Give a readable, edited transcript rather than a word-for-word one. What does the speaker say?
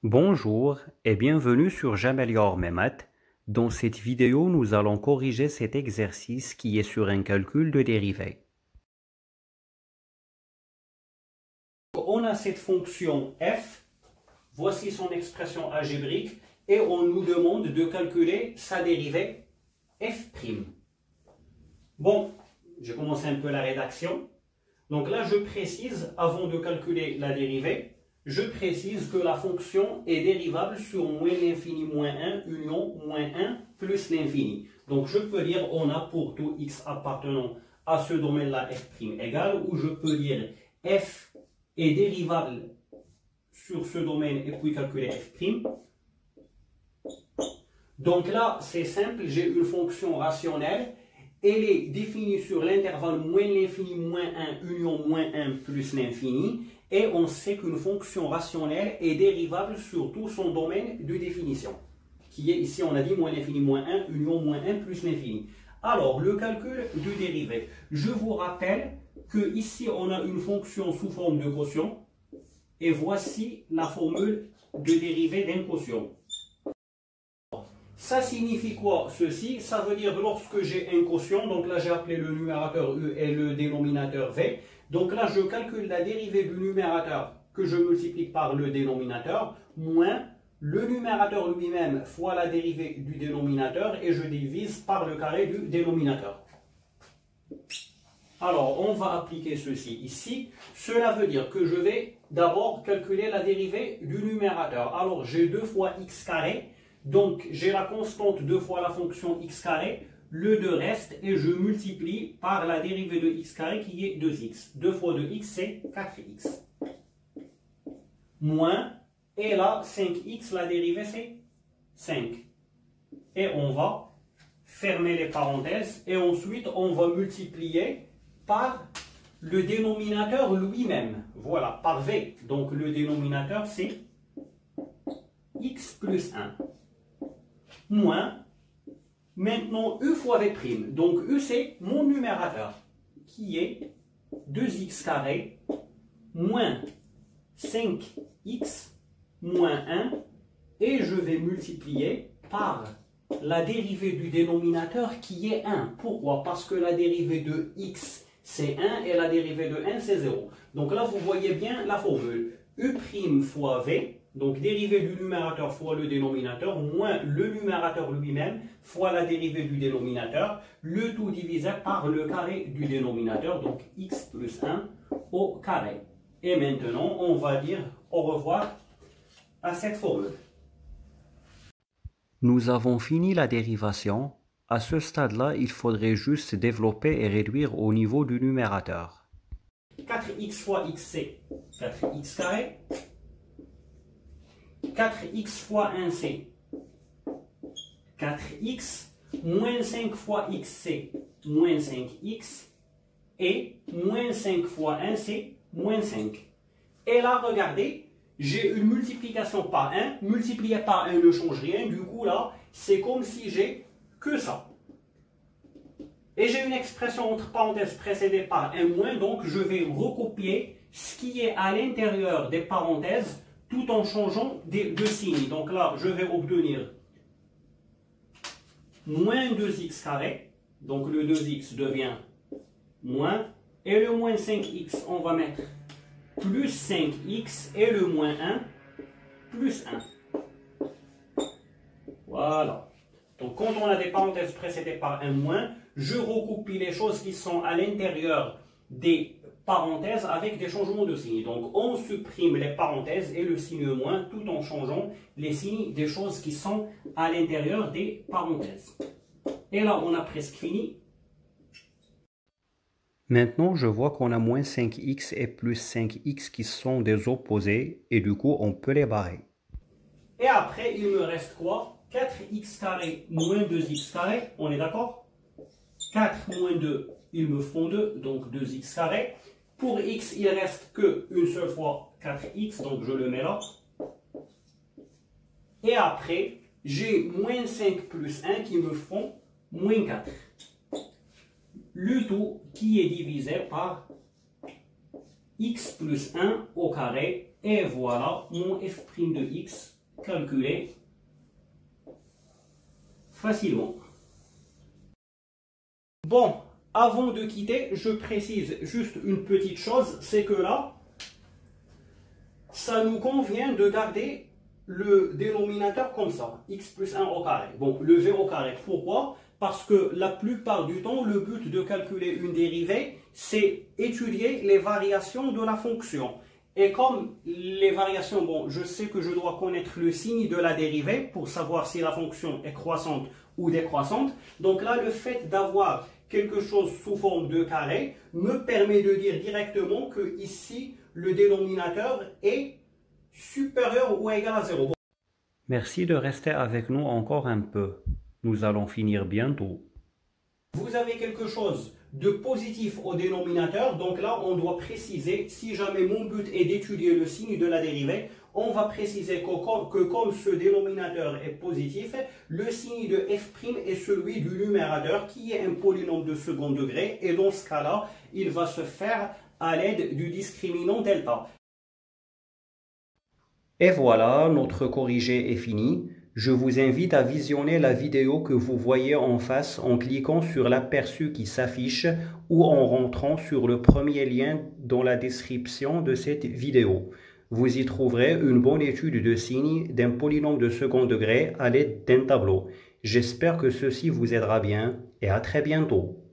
Bonjour et bienvenue sur J'améliore mes maths. Dans cette vidéo, nous allons corriger cet exercice qui est sur un calcul de dérivée. On a cette fonction f, voici son expression algébrique, et on nous demande de calculer sa dérivée f'. Bon, j'ai commencé un peu la rédaction. Donc là, je précise, avant de calculer la dérivée, je précise que la fonction est dérivable sur moins l'infini moins 1 union moins 1 plus l'infini. Donc je peux dire on a pour tout x appartenant à ce domaine-là f' égale, ou je peux dire f est dérivable sur ce domaine et puis calculer f'. Donc là, c'est simple, j'ai une fonction rationnelle. Elle est définie sur l'intervalle moins l'infini moins 1 union moins 1 plus l'infini. Et on sait qu'une fonction rationnelle est dérivable sur tout son domaine de définition. Qui est ici, on a dit moins l'infini moins 1 union moins 1 plus l'infini. Alors, le calcul de dérivée. Je vous rappelle que ici, on a une fonction sous forme de quotient. Et voici la formule de dérivée d'un quotient. Ça signifie quoi ceci? Ça veut dire lorsque j'ai un quotient, donc là j'ai appelé le numérateur U et le dénominateur V. Donc là je calcule la dérivée du numérateur que je multiplie par le dénominateur, moins le numérateur lui-même fois la dérivée du dénominateur et je divise par le carré du dénominateur. Alors on va appliquer ceci ici. Cela veut dire que je vais d'abord calculer la dérivée du numérateur. Alors j'ai 2 fois x carré. Donc, j'ai la constante 2 fois la fonction x carré, le 2 reste, et je multiplie par la dérivée de x carré qui est 2x. 2 fois 2x, c'est 4x. Moins, et là, 5x, la dérivée, c'est 5. Et on va fermer les parenthèses, et ensuite, on va multiplier par le dénominateur lui-même. Voilà, par v. Donc, le dénominateur, c'est x plus 1. Moins, maintenant u fois v'. Donc u c'est mon numérateur qui est 2x carré moins 5x moins 1 et je vais multiplier par la dérivée du dénominateur qui est 1. Pourquoi? Parce que la dérivée de x c'est 1 et la dérivée de 1 c'est 0. Donc là vous voyez bien la formule u' fois v. Donc, dérivée du numérateur fois le dénominateur, moins le numérateur lui-même, fois la dérivée du dénominateur, le tout divisé par le carré du dénominateur, donc x plus 1 au carré. Et maintenant, on va dire au revoir à cette formule. Nous avons fini la dérivation. À ce stade-là, il faudrait juste développer et réduire au niveau du numérateur. 4x fois x, c'est 4x carré. 4x fois 1, c'est 4x. Moins 5 fois x, c'est moins 5x. Et moins 5 fois 1, c'est moins 5. Et là, regardez, j'ai une multiplication par 1. Multiplié par 1 ne change rien. Du coup, là, c'est comme si j'ai que ça. Et j'ai une expression entre parenthèses précédée par un moins. Donc, je vais recopier ce qui est à l'intérieur des parenthèses tout en changeant de signe. Donc là, je vais obtenir moins 2x carré. Donc le 2x devient moins. Et le moins 5x, on va mettre plus 5x. Et le moins 1, plus 1. Voilà. Donc quand on a des parenthèses précédées par un moins, je recopie les choses qui sont à l'intérieur des parenthèses avec des changements de signes. Donc on supprime les parenthèses et le signe moins tout en changeant les signes des choses qui sont à l'intérieur des parenthèses. Et là on a presque fini. Maintenant je vois qu'on a moins 5x et plus 5x qui sont des opposés et du coup on peut les barrer. Et après il me reste quoi? 4x carré moins 2x carré, on est d'accord? 4 moins 2, ils me font 2, donc 2x carré. Pour x, il ne reste qu'une seule fois 4x, donc je le mets là. Et après, j'ai moins 5 plus 1 qui me font moins 4. Le tout qui est divisé par x plus 1 au carré. Et voilà mon f' de x calculer facilement. Bon, avant de quitter, je précise juste une petite chose, c'est que là, ça nous convient de garder le dénominateur comme ça, x plus 1 au carré. Bon, le v au carré, pourquoi? Parce que la plupart du temps, le but de calculer une dérivée, c'est étudier les variations de la fonction. Et comme les variations, bon, je sais que je dois connaître le signe de la dérivée pour savoir si la fonction est croissante ou décroissante. Donc là, le fait d'avoir quelque chose sous forme de carré me permet de dire directement que ici, le dénominateur est supérieur ou égal à 0. Merci de rester avec nous encore un peu. Nous allons finir bientôt. Vous avez quelque chose de positif au dénominateur, donc là on doit préciser, si jamais mon but est d'étudier le signe de la dérivée, on va préciser que comme ce dénominateur est positif, le signe de f' est celui du numérateur qui est un polynôme de second degré, et dans ce cas-là, il va se faire à l'aide du discriminant delta. Et voilà, notre corrigé est fini. Je vous invite à visionner la vidéo que vous voyez en face en cliquant sur l'aperçu qui s'affiche ou en rentrant sur le premier lien dans la description de cette vidéo. Vous y trouverez une bonne étude de signes d'un polynôme de second degré à l'aide d'un tableau. J'espère que ceci vous aidera bien et à très bientôt.